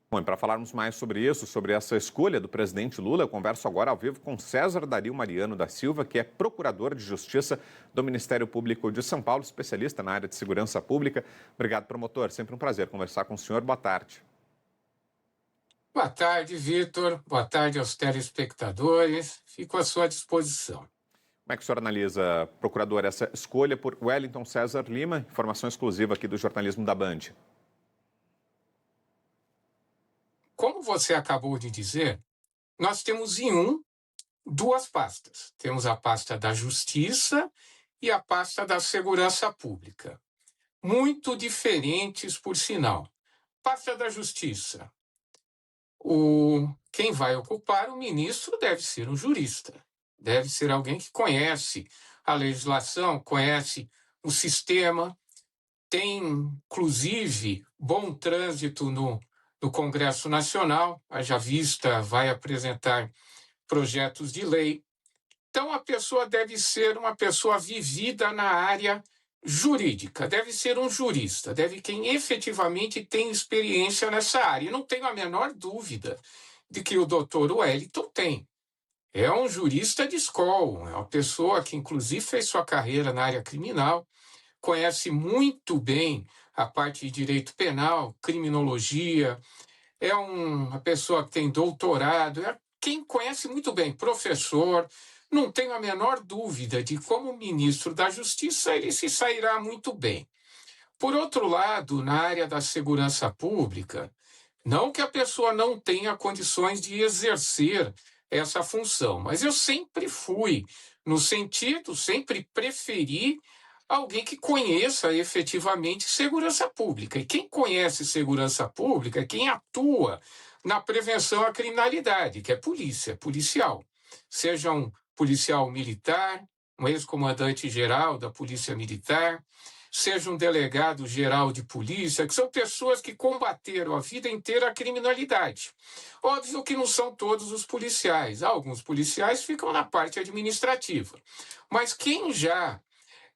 Bom, e para falarmos mais sobre isso, sobre essa escolha do presidente Lula, eu converso agora ao vivo com César Dario Mariano da Silva, que é procurador de Justiça do Ministério Público de São Paulo, especialista na área de segurança pública. Obrigado, promotor. Sempre um prazer conversar com o senhor. Boa tarde. Boa tarde, Vitor. Boa tarde aos telespectadores. Fico à sua disposição. Como é que o senhor analisa, procurador, essa escolha por Wellington César Lima? Informação exclusiva aqui do jornalismo da Band. Como você acabou de dizer, nós temos duas pastas. Temos a pasta da Justiça e a pasta da Segurança Pública. Muito diferentes, por sinal. Pasta da Justiça. Quem vai ocupar o ministro deve ser um jurista. Deve ser alguém que conhece a legislação, conhece o sistema, tem, inclusive, bom trânsito no Congresso Nacional, haja vista, vai apresentar projetos de lei. Então, a pessoa deve ser uma pessoa vivida na área jurídica, deve ser um jurista, deve quem efetivamente tem experiência nessa área. E não tenho a menor dúvida de que o doutor Wellington tem. É um jurista de escola, é uma pessoa que, inclusive, fez sua carreira na área criminal, conhece muito bem a parte de direito penal, criminologia, é uma pessoa que tem doutorado, é quem conhece muito bem, professor. Não tenho a menor dúvida de como ministro da Justiça ele se sairá muito bem. Por outro lado, na área da segurança pública, não que a pessoa não tenha condições de exercer essa função, mas eu sempre fui, no sentido, sempre preferi alguém que conheça efetivamente segurança pública. E quem conhece segurança pública é quem atua na prevenção à criminalidade, que é polícia, policial. Seja um policial militar, um ex-comandante-geral da Polícia Militar, seja um delegado geral de polícia, que são pessoas que combateram a vida inteira a criminalidade. Óbvio que não são todos os policiais, alguns policiais ficam na parte administrativa, mas quem já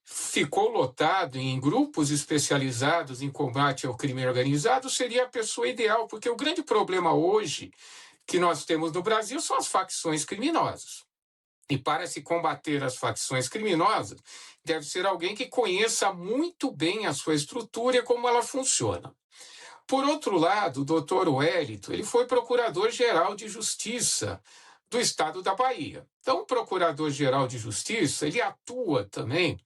ficou lotado em grupos especializados em combate ao crime organizado seria a pessoa ideal, porque o grande problema hoje que nós temos no Brasil são as facções criminosas. E para se combater as facções criminosas, deve ser alguém que conheça muito bem a sua estrutura e como ela funciona. Por outro lado, o doutor Wellington, ele foi procurador-geral de Justiça do Estado da Bahia. Então, o procurador-geral de Justiça, ele atua também,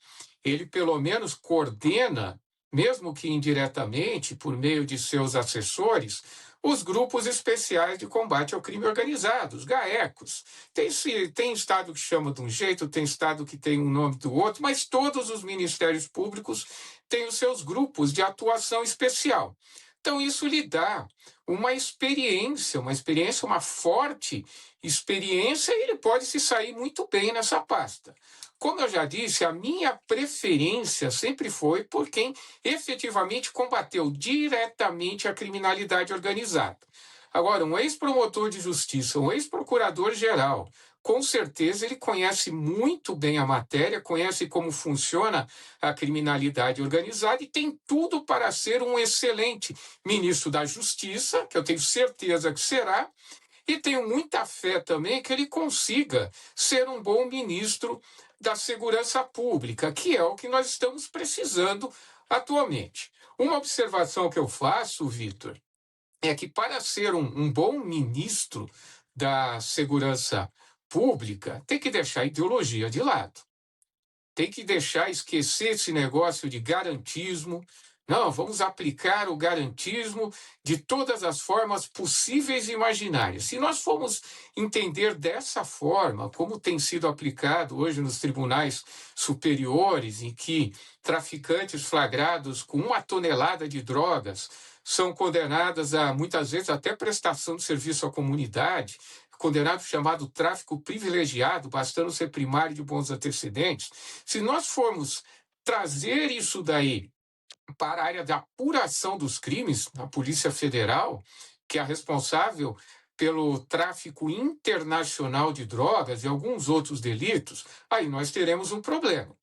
ele pelo menos coordena, mesmo que indiretamente, por meio de seus assessores, os grupos especiais de combate ao crime organizado, os GAECOS. Tem estado que chama de um jeito, tem estado que tem um nome do outro, mas todos os ministérios públicos têm os seus grupos de atuação especial. Então, isso lhe dá uma experiência, uma forte experiência, e ele pode se sair muito bem nessa pasta. Como eu já disse, a minha preferência sempre foi por quem efetivamente combateu diretamente a criminalidade organizada. Agora, um ex-promotor de justiça, um ex-procurador-geral, com certeza ele conhece muito bem a matéria, conhece como funciona a criminalidade organizada e tem tudo para ser um excelente ministro da Justiça, que eu tenho certeza que será, e tenho muita fé também que ele consiga ser um bom ministro da Segurança Pública, que é o que nós estamos precisando atualmente. Uma observação que eu faço, Vitor, é que para ser um bom ministro da Segurança Pública, tem que deixar a ideologia de lado. Tem que deixar esquecer esse negócio de garantismo. Não, vamos aplicar o garantismo de todas as formas possíveis e imaginárias. Se nós formos entender dessa forma, como tem sido aplicado hoje nos tribunais superiores, em que traficantes flagrados com 1 tonelada de drogas são condenadas a, muitas vezes, até prestação de serviço à comunidade, condenado chamado tráfico privilegiado, bastando ser primário de bons antecedentes. Se nós formos trazer isso daí para a área da apuração dos crimes, a Polícia Federal, que é a responsável pelo tráfico internacional de drogas e alguns outros delitos, aí nós teremos um problema.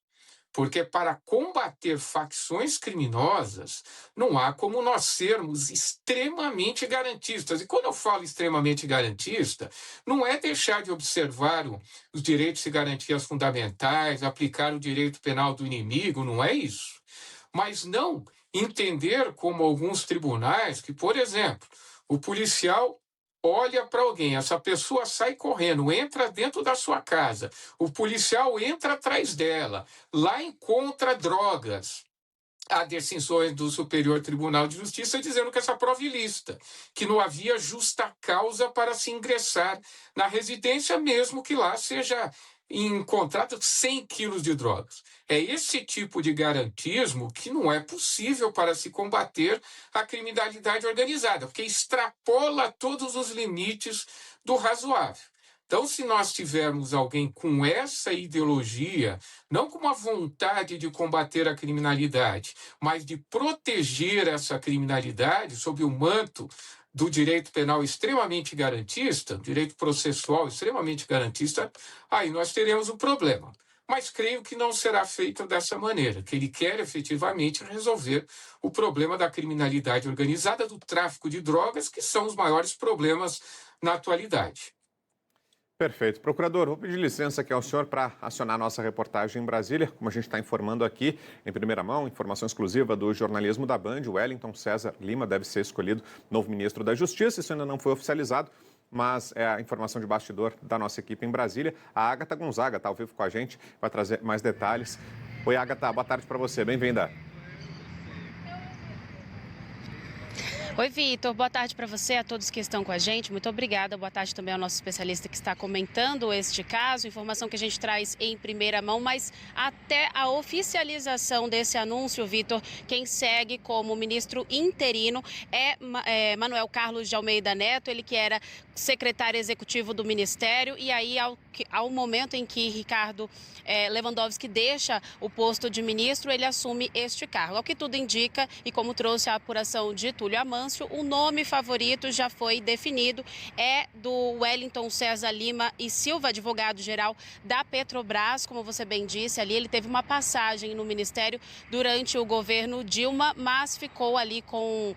Porque para combater facções criminosas, não há como nós sermos extremamente garantistas. E quando eu falo extremamente garantista, não é deixar de observar os direitos e garantias fundamentais, aplicar o direito penal do inimigo, não é isso. Mas não entender como alguns tribunais que, por exemplo, o policial olha para alguém, essa pessoa sai correndo, entra dentro da sua casa, o policial entra atrás dela, lá encontra drogas. Há decisões do Superior Tribunal de Justiça dizendo que essa prova é ilícita, que não havia justa causa para se ingressar na residência, mesmo que lá seja encontrado 100 quilos de drogas. É esse tipo de garantismo que não é possível para se combater a criminalidade organizada, porque extrapola todos os limites do razoável. Então, se nós tivermos alguém com essa ideologia, não com uma vontade de combater a criminalidade, mas de proteger essa criminalidade sob o manto do direito penal extremamente garantista, direito processual extremamente garantista, aí nós teremos um problema. Mas creio que não será feito dessa maneira, que ele quer efetivamente resolver o problema da criminalidade organizada, do tráfico de drogas, que são os maiores problemas na atualidade. Perfeito. Procurador, vou pedir licença aqui ao senhor para acionar nossa reportagem em Brasília. Como a gente está informando aqui em primeira mão, informação exclusiva do jornalismo da Band, o Wellington César Lima deve ser escolhido novo ministro da Justiça. Isso ainda não foi oficializado, mas é a informação de bastidor da nossa equipe em Brasília. A Agatha Gonzaga está ao vivo com a gente, vai trazer mais detalhes. Oi, Agatha, boa tarde para você. Bem-vinda. Oi, Vitor. Boa tarde para você, a todos que estão com a gente. Muito obrigada. Boa tarde também ao nosso especialista que está comentando este caso. Informação que a gente traz em primeira mão, mas até a oficialização desse anúncio, Vitor, quem segue como ministro interino é Manuel Carlos de Almeida Neto, ele que era secretário executivo do Ministério, e aí ao momento em que Ricardo Lewandowski deixa o posto de ministro, ele assume este cargo. Ao que tudo indica, e como trouxe a apuração de Túlio Amâncio, o nome favorito já foi definido, é do Wellington César Lima e Silva, advogado-geral da Petrobras. Como você bem disse, ali ele teve uma passagem no Ministério durante o governo Dilma, mas ficou ali com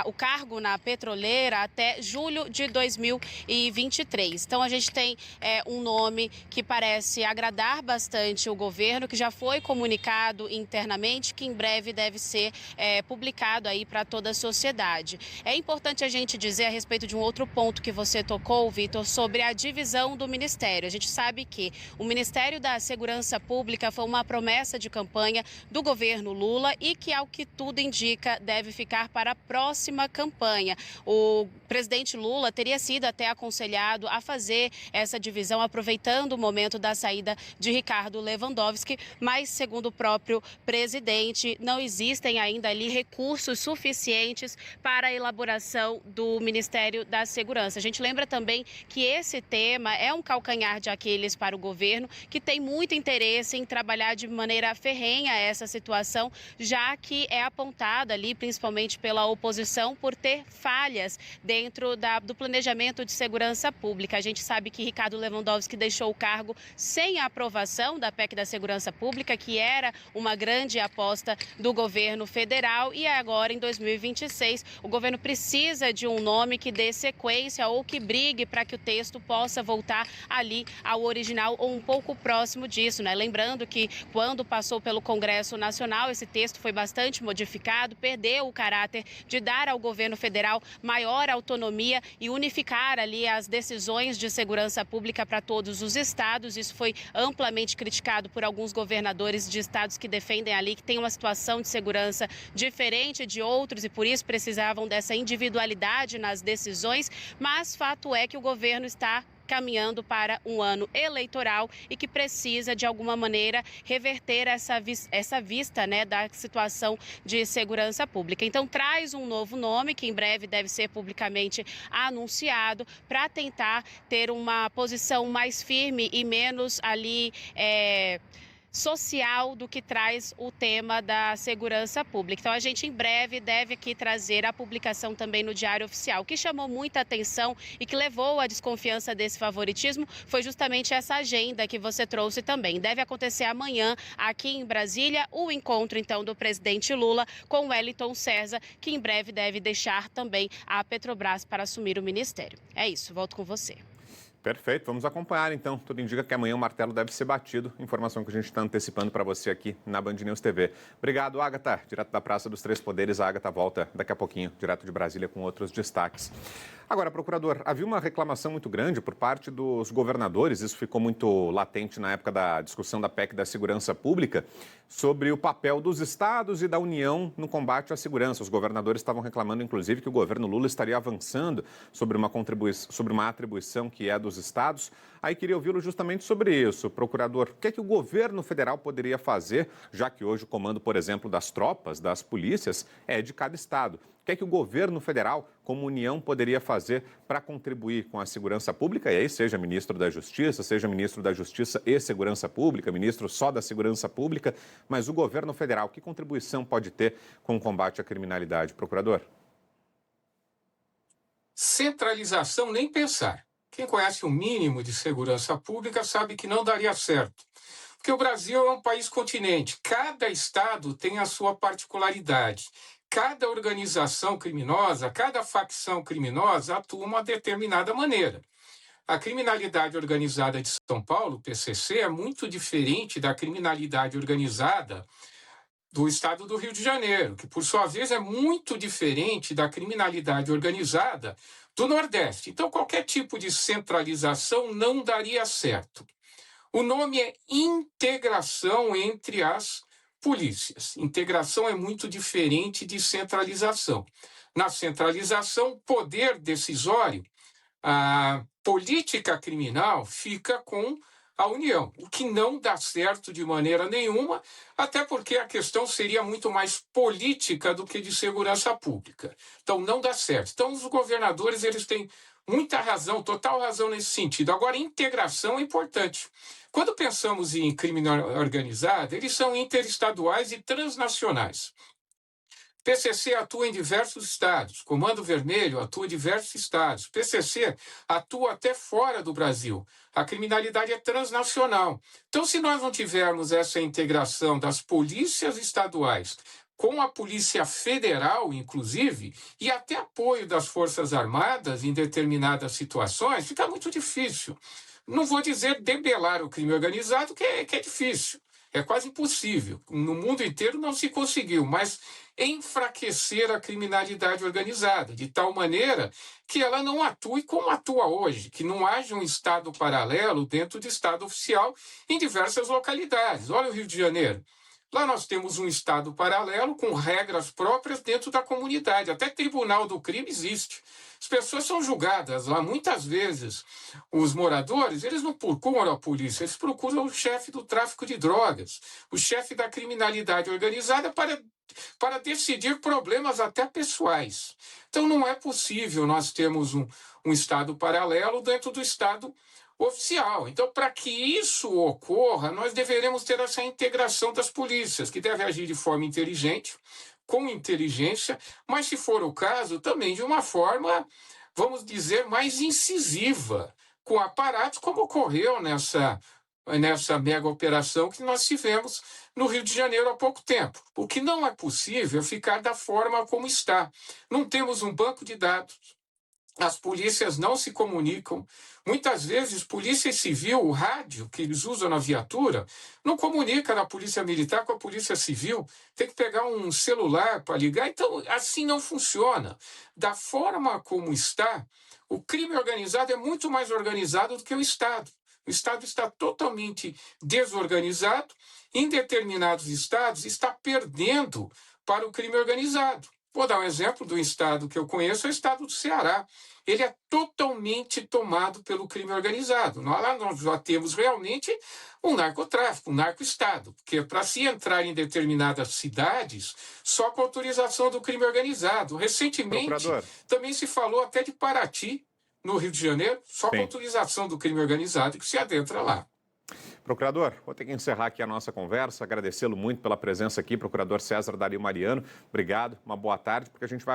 o cargo na petroleira até julho de 2023. Então a gente tem um nome que parece agradar bastante o governo, que já foi comunicado internamente, que em breve deve ser publicado aí para toda a sociedade. É importante a gente dizer a respeito de um outro ponto que você tocou, Vitor, sobre a divisão do Ministério. A gente sabe que o Ministério da Segurança Pública foi uma promessa de campanha do governo Lula e que, ao que tudo indica, deve ficar para a próxima campanha. O presidente Lula teria sido até aconselhado a fazer essa divisão, aproveitando o momento da saída de Ricardo Lewandowski, mas, segundo o próprio presidente, não existem ainda ali recursos suficientes para a elaboração do Ministério da Segurança. A gente lembra também que esse tema é um calcanhar de Aquiles para o governo, que tem muito interesse em trabalhar de maneira ferrenha essa situação, já que é apontada ali, principalmente pela oposição, por ter falhas dentro do planejamento de segurança pública. A gente sabe que Ricardo Lewandowski deixou o cargo sem a aprovação da PEC da Segurança Pública, que era uma grande aposta do governo federal, e agora, em 2026, o governo precisa de um nome que dê sequência ou que brigue para que o texto possa voltar ali ao original ou um pouco próximo disso, né? Lembrando que quando passou pelo Congresso Nacional, esse texto foi bastante modificado, perdeu o caráter de dar ao governo federal maior autonomia e unificar ali as decisões de segurança pública para todos os estados. Isso foi amplamente criticado por alguns governadores de estados que defendem ali que tem uma situação de segurança diferente de outros e por isso precisavam dessa individualidade nas decisões, mas fato é que o governo está caminhando para um ano eleitoral e que precisa, de alguma maneira, reverter essa vista, né, da situação de segurança pública. Então, traz um novo nome, que em breve deve ser publicamente anunciado, para tentar ter uma posição mais firme e menos ali social do que traz o tema da segurança pública. Então, a gente em breve deve aqui trazer a publicação também no Diário Oficial. O que chamou muita atenção e que levou à desconfiança desse favoritismo foi justamente essa agenda que você trouxe também. Deve acontecer amanhã aqui em Brasília o encontro, então, do presidente Lula com Wellington César, que em breve deve deixar também a Petrobras para assumir o ministério. É isso, volto com você. Perfeito, vamos acompanhar então. Tudo indica que amanhã o martelo deve ser batido. Informação que a gente está antecipando para você aqui na Band News TV. Obrigado, Agatha. Direto da Praça dos Três Poderes, a Agatha volta daqui a pouquinho, direto de Brasília, com outros destaques. Agora, procurador, havia uma reclamação muito grande por parte dos governadores, isso ficou muito latente na época da discussão da PEC da segurança pública, sobre o papel dos estados e da União no combate à segurança. Os governadores estavam reclamando, inclusive, que o governo Lula estaria avançando sobre uma atribuição que é dos estados. Aí queria ouvi-lo justamente sobre isso. Procurador, o que é que o governo federal poderia fazer, já que hoje o comando, por exemplo, das tropas, das polícias, é de cada estado? O que é que o governo federal, como União, poderia fazer para contribuir com a segurança pública? E aí, seja ministro da Justiça, seja ministro da Justiça e Segurança Pública, ministro só da Segurança Pública, mas o governo federal, que contribuição pode ter com o combate à criminalidade, procurador? Centralização, nem pensar. Quem conhece o mínimo de segurança pública sabe que não daria certo. Porque o Brasil é um país continente. Cada estado tem a sua particularidade. Cada organização criminosa, cada facção criminosa atua de uma determinada maneira. A criminalidade organizada de São Paulo, PCC, é muito diferente da criminalidade organizada do estado do Rio de Janeiro, que, por sua vez, é muito diferente da criminalidade organizada do Nordeste. Então, qualquer tipo de centralização não daria certo. O nome é integração entre as polícias. Integração é muito diferente de centralização. Na centralização, poder decisório, a política criminal fica com a União, o que não dá certo de maneira nenhuma, até porque a questão seria muito mais política do que de segurança pública. Então, não dá certo. Então, os governadores eles têm muita razão, total razão nesse sentido. Agora, integração é importante. Quando pensamos em crime organizado, eles são interestaduais e transnacionais. PCC atua em diversos estados, Comando Vermelho atua em diversos estados, PCC atua até fora do Brasil. A criminalidade é transnacional. Então, se nós não tivermos essa integração das polícias estaduais com a Polícia Federal, inclusive, e até apoio das Forças Armadas em determinadas situações, fica muito difícil. Não vou dizer debelar o crime organizado, que é difícil. É quase impossível. No mundo inteiro não se conseguiu, mas enfraquecer a criminalidade organizada, de tal maneira que ela não atue como atua hoje, que não haja um Estado paralelo dentro do Estado oficial em diversas localidades. Olha o Rio de Janeiro. Lá nós temos um Estado paralelo com regras próprias dentro da comunidade. Até Tribunal do Crime existe. As pessoas são julgadas lá. Muitas vezes, os moradores, eles não procuram a polícia, eles procuram o chefe do tráfico de drogas, o chefe da criminalidade organizada para decidir problemas até pessoais. Então, não é possível nós termos um Estado paralelo dentro do Estado oficial. Então, para que isso ocorra, nós deveremos ter essa integração das polícias, que deve agir de forma inteligente, com inteligência, mas, se for o caso, também de uma forma, vamos dizer, mais incisiva, com aparatos, como ocorreu nessa mega operação que nós tivemos no Rio de Janeiro há pouco tempo. O que não é possível é ficar da forma como está. Não temos um banco de dados. As polícias não se comunicam. Muitas vezes, polícia civil, o rádio que eles usam na viatura, não comunica na polícia militar com a polícia civil. Tem que pegar um celular para ligar. Então, assim não funciona. Da forma como está, o crime organizado é muito mais organizado do que o Estado. O Estado está totalmente desorganizado. Em determinados estados, está perdendo para o crime organizado. Vou dar um exemplo do estado que eu conheço, é o estado do Ceará. Ele é totalmente tomado pelo crime organizado. Lá nós já temos realmente um narcotráfico, um narco-estado, porque para se entrar em determinadas cidades, só com autorização do crime organizado. Recentemente, também se falou até de Paraty, no Rio de Janeiro, só com autorização do crime organizado que se adentra lá. Procurador, vou ter que encerrar aqui a nossa conversa, agradecê-lo muito pela presença aqui, procurador César Dario Mariano. Obrigado, uma boa tarde, porque a gente vai